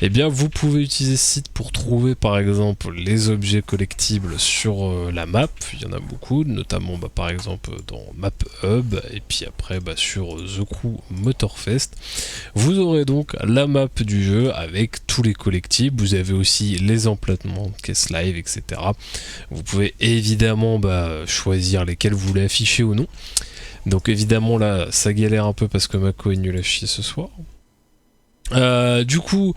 eh bien vous pouvez utiliser ce site pour trouver par exemple les objets collectibles sur la map. Il y en a beaucoup, notamment par exemple dans Map Hub et puis après sur The Crew Motorfest. Vous aurez donc la map du jeu avec tous les collectibles. Vous avez aussi les emplacements de caisse live, etc. Vous pouvez évidemment choisir lesquels vous voulez afficher ou non. Donc évidemment là ça galère un peu parce que Mako est nul à chier ce soir. Du coup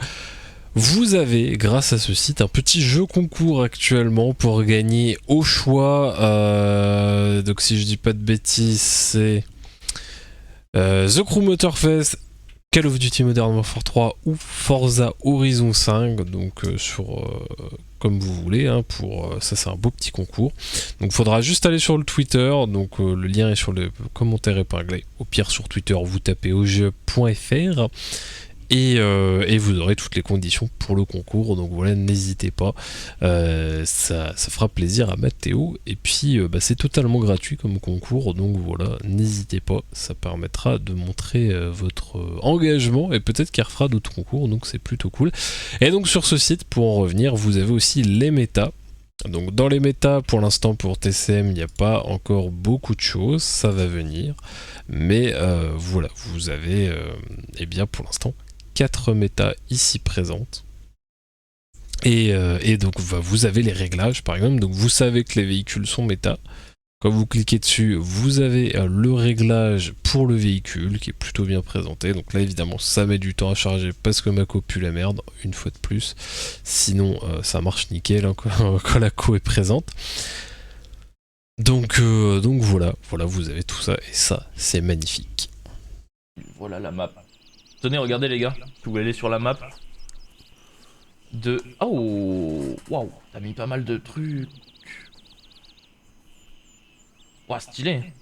vous avez grâce à ce site un petit jeu concours actuellement pour gagner au choix. Donc si je dis pas de bêtises c'est The Crew Motorfest, Call of Duty Modern Warfare 3 ou Forza Horizon 5, donc comme vous voulez, hein, ça c'est un beau petit concours. Donc il faudra juste aller sur le Twitter, donc le lien est sur le commentaire épinglé. Au pire sur Twitter vous tapez oje.fr et vous aurez toutes les conditions pour le concours, donc voilà, n'hésitez pas, ça fera plaisir à Mathéo, et puis c'est totalement gratuit comme concours, donc voilà, n'hésitez pas, ça permettra de montrer votre engagement, et peut-être qu'il refera d'autres concours, donc c'est plutôt cool. Et donc sur ce site, pour en revenir, vous avez aussi les méta. Donc dans les méta, pour l'instant pour TCM, il n'y a pas encore beaucoup de choses, ça va venir, mais voilà, vous avez bien pour l'instant 4 méta ici présentes. Et donc vous avez les réglages par exemple, donc vous savez que les véhicules sont méta. Quand vous cliquez dessus, vous avez le réglage pour le véhicule qui est plutôt bien présenté. Donc là évidemment ça met du temps à charger parce que Mako pue la merde, une fois de plus. Sinon ça marche nickel hein, quand la co est présente. Donc voilà, vous avez tout ça et ça c'est magnifique. Voilà la map. Tenez, regardez les gars, vous pouvez aller sur la map de... Oh, waouh, t'as mis pas mal de trucs. Waouh, stylé.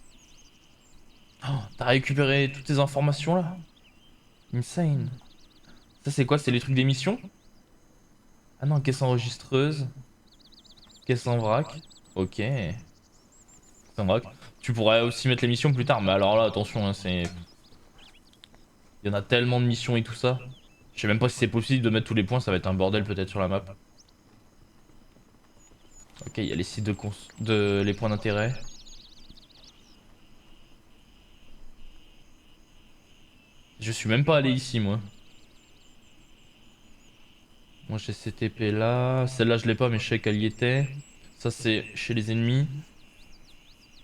Oh, t'as récupéré toutes ces informations là. Insane. Ça c'est quoi? C'est les trucs d'émission? Ah non, caisse enregistreuse. Caisse en vrac. Ok. Caisse en vrac. Tu pourrais aussi mettre les missions plus tard, mais alors là, attention, hein, c'est... Il y en a tellement de missions et tout ça. Je sais même pas si c'est possible de mettre tous les points, ça va être un bordel peut-être sur la map. Ok, il y a les sites les points d'intérêt. Je suis même pas allé ici moi. Moi j'ai ces TP là. Celle-là je l'ai pas mais je sais qu'elle y était. Ça c'est chez les ennemis.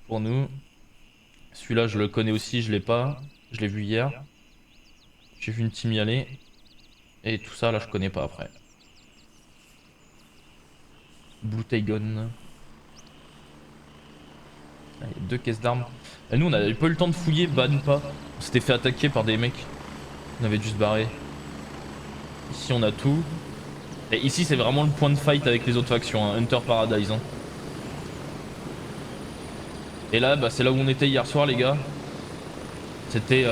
Pour nous. Celui-là je le connais aussi, je l'ai pas. Je l'ai vu hier. J'ai vu une team y aller. Et tout ça là je connais pas après. Blue Taigon. Ah, il y a 2 caisses d'armes. Et nous on avait pas eu le temps de fouiller, ban pas. On s'était fait attaquer par des mecs. On avait dû se barrer. Ici on a tout. Et ici c'est vraiment le point de fight avec les autres factions, hein. Hunter Paradise. Hein. Et là c'est là où on était hier soir les gars. C'était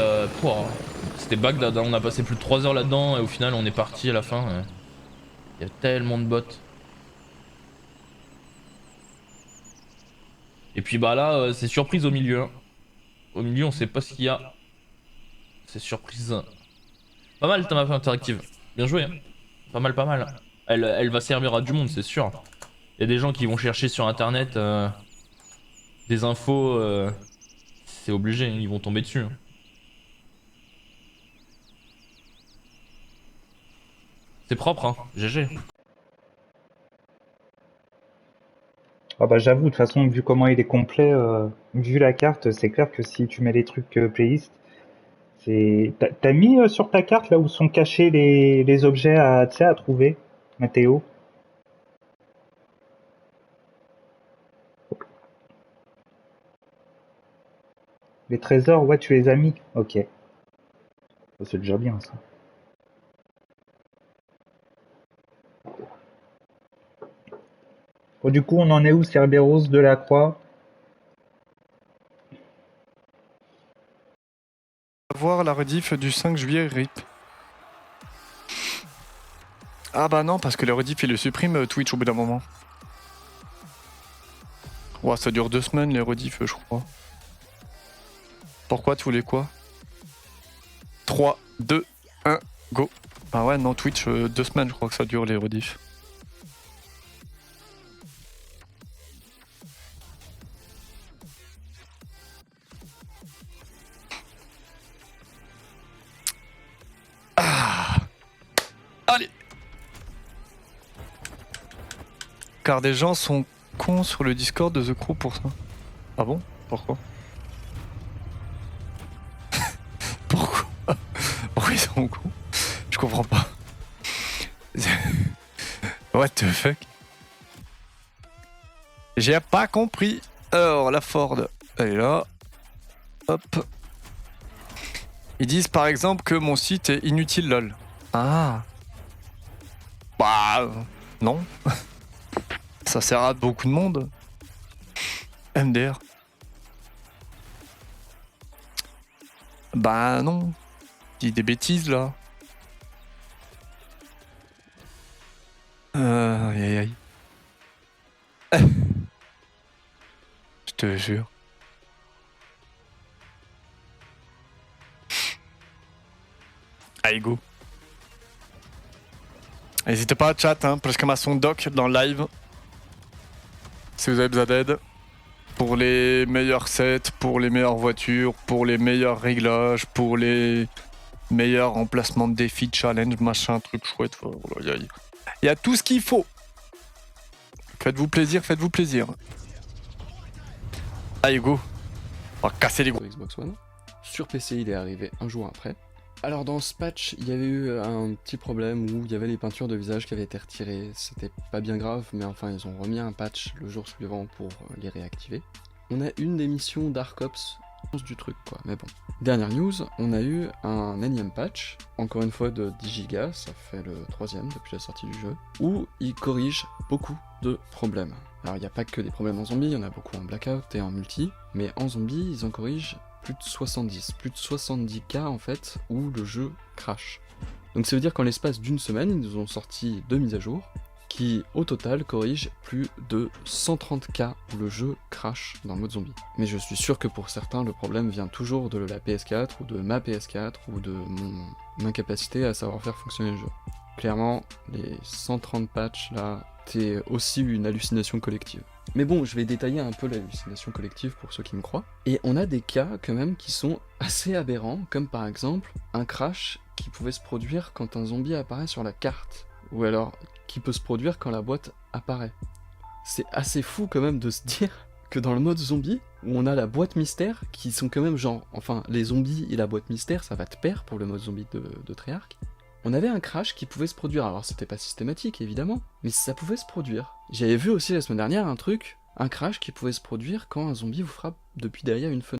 c'était Bagdad, hein. On a passé plus de 3 heures là-dedans et au final on est parti à la fin. Il y a tellement de bots. Et puis là c'est surprise au milieu. Hein. Au milieu on sait pas ce qu'il y a. C'est surprise. Pas mal ta map interactive. Bien joué. Hein. Pas mal, pas mal. Elle va servir à du monde, c'est sûr. Il y a des gens qui vont chercher sur internet des infos. C'est obligé, ils vont tomber dessus. Hein. C'est propre, hein. GG. Ah bah j'avoue, de toute façon, vu comment il est complet, vu la carte, c'est clair que si tu mets les trucs playlist, c'est... T'as mis sur ta carte là où sont cachés les objets à, tu sais, à trouver, Mathéo? Les trésors, ouais, tu les as mis. Ok. C'est déjà bien ça. Bon, du coup, on en est où, Cerberus, Delacroix? Voir la rediff du 5 juillet RIP. Ah bah non, parce que le rediff il le supprime Twitch au bout d'un moment. Ouais, ça dure 2 semaines les rediffs, je crois. Pourquoi tu voulais quoi? 3, 2, 1, go. Ah ouais, non, Twitch, 2 semaines, je crois que ça dure les rediffs. Ah. Allez. Car des gens sont cons sur le Discord de The Crew pour ça. Ah bon? Pourquoi? Pourquoi? Pourquoi ils sont cons? Je comprends pas. What the fuck? J'ai pas compris. Alors, la Ford, elle est là. Hop. Ils disent par exemple que mon site est inutile, lol. Ah. Bah, non. Ça sert à beaucoup de monde. MDR. Bah, non. Dis des bêtises là. Aïe aïe aïe. Je te jure. Allez, go. N'hésitez pas à chat, hein, Prescamation Doc dans le live. Si vous avez besoin d'aide. Pour les meilleurs sets, pour les meilleures voitures, pour les meilleurs réglages, pour les meilleurs emplacements de défis, challenge, machin, truc chouette. Il y a tout ce qu'il faut. Faites-vous plaisir, faites-vous plaisir. Allez, go. On va casser les gros. Xbox One. Sur PC, il est arrivé un jour après. Alors dans ce patch, il y avait eu un petit problème où il y avait les peintures de visage qui avaient été retirées. C'était pas bien grave, mais enfin ils ont remis un patch le jour suivant pour les réactiver. On a une des missions Dark Ops du truc quoi, mais bon. Dernière news, on a eu un énième patch, encore une fois de 10 Go, ça fait le 3ème depuis la sortie du jeu, où il corrige beaucoup de problèmes. Alors il n'y a pas que des problèmes en zombie, il y en a beaucoup en blackout et en multi, mais en zombie ils en corrigent plus de 70 cas en fait où le jeu crash. Donc ça veut dire qu'en l'espace d'une semaine, ils nous ont sorti 2 mises à jour qui au total corrigent plus de 130 cas où le jeu crash dans le mode zombie. Mais je suis sûr que pour certains le problème vient toujours de la PS4 ou de ma PS4 ou de mon incapacité à savoir faire fonctionner le jeu. Clairement, les 130 patchs là, c'est aussi une hallucination collective. Mais bon, je vais détailler un peu l'hallucination collective pour ceux qui me croient. Et on a des cas quand même qui sont assez aberrants, comme par exemple un crash qui pouvait se produire quand un zombie apparaît sur la carte, ou alors qui peut se produire quand la boîte apparaît. C'est assez fou quand même de se dire que dans le mode zombie, où on a la boîte mystère, qui sont quand même genre, enfin les zombies et la boîte mystère, ça va de pair pour le mode zombie de Treyarch. On avait un crash qui pouvait se produire, alors c'était pas systématique évidemment, mais ça pouvait se produire. J'avais vu aussi la semaine dernière un crash qui pouvait se produire quand un zombie vous frappe depuis derrière une fenêtre.